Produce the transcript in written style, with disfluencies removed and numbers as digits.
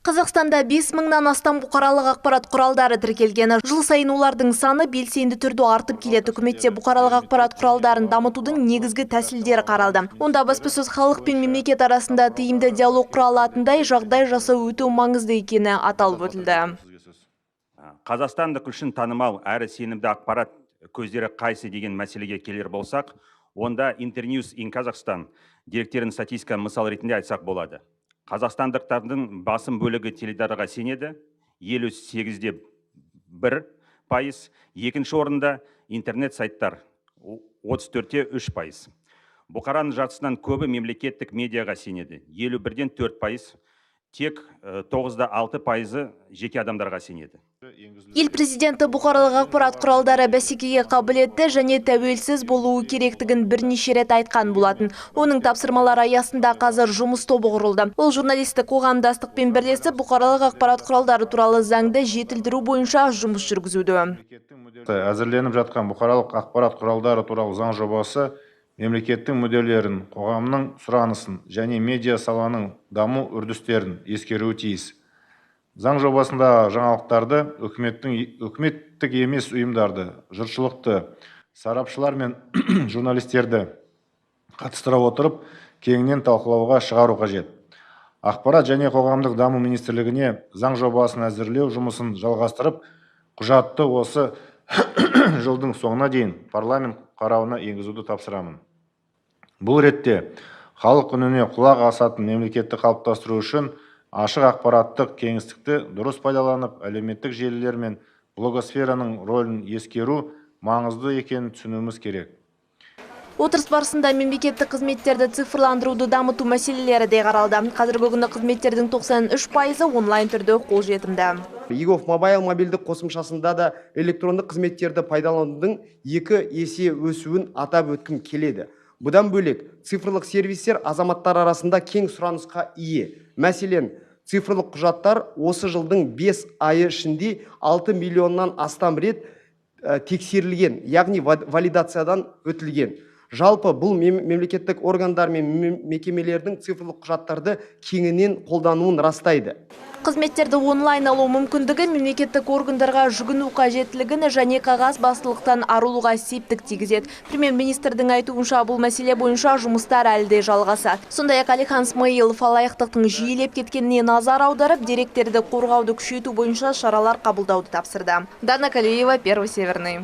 Қазақстанда 5000-нан астам бұқаралық ақпарат құралдары тіркелген. Жыл сайын олардың саны белсенді түрде артып келеді. Үкіметте бұқаралық ақпарат құралдарын дамытудың негізгі тәсілдері қаралды. Онда баспасөз халық пен мемлекет арасында тиімді диалог құра алатындай жағдай жасау өте маңызды екені аталып өтілді. Қазақстандық үшін танымал әрі сенімді ақпарат көздері қайсы деген мәселеге келер болсақ, онда Internews in Kazakhstan деректерін статистика мысал ретінде айтсақ болады. Қазақстандықтардың басым бөлігі теледидарға сенеді, 58%, екінші орында интернет сайттар 34,3%. Бұқараның жартысынан көбі мемлекеттік медиаға сенеді, 51,4%, тек 9,6% жеке адамдарға сенеді. Ел президенті бұқаралық ақпарат құралдары бәсекеге қабілетті және тәуелсіз болуы керектігін бірнеше рет айтқан болатын. Оның тапсырмалары аясында қазір жұмыс тобы құрылды. Ол журналистік қоғамдастықпен бірлесіп бұқаралық ақпарат құралдары туралы заңды жетілдіру бойынша жұмыс жүргізуде. Әзірленіп жатқан бұқаралық ақпарат құралдары туралы заң жобасы мемлекеттің мүдделерін, қоғамның сұранысын және медиа саланың даму үрдістерін ескеруі тиіс. Заң жобасында жаңалықтарды үкіметтік емес ұйымдарды, жұртшылықты, сарапшылар мен журналистерді қатыстыра отырып, кеңінен талқылауға шығару қажет. Ақпарат және қоғамдық даму министрлігіне заң жобасын әзірлеу жұмысын жалғастырып, құжатты осы жылдың соңына дейін парламент қарауына енгізуді тапсырамын. Бұл ретте халық үніне құлақ асатын мемлекетті қалыптастыру үшін ашық ақпараттық кеңістікті дұрыс пайдаланып, әлеуметтік желілер мен блогосфераның рөлін ескеру маңызды екенін түсінуіміз керек. Отырыс барысында мемлекеттік қызметтерді цифрландыруды дамыту мәселелері де қаралды. Қазіргі күні қызметтердің 93% онлайн түрде қолжетімді. егов мобайл мобильдік қосымшасында да электрондық қызметтерді пайдаланудың 2 есе өсуін атап өткім келеді. Бұдан бөлек, цифрлық сервистер азаматтар арасында кең сұранысқа ие. Мәселен, цифрлық құжаттар осы жылдың 5 айы ішінде 6 миллионнан астам рет тексерілген, яғни валидациядан өтілген. Жалпы бұл мемлекеттік органдар мен мекемелердің цифрлық құжаттарды кеңінен қолдануын растайды. Қызметтерді онлайн алу мүмкіндігі мемлекеттік органдарға жүгіну қажеттілігін және қағаз басшылықтан арылуға септік тигізеді. Премьер-министрдің айтуынша бұл мәселе бойынша жұмыстар әлі де жалғасады. Сондай-ақ Әлихан Смайылов алаяқтықтың жиілеп кеткеніне назар аударып, деректерді қорғауды күшейту бойынша шаралар қабылдауды тапсырды. Дана Калиева, Первый Северный.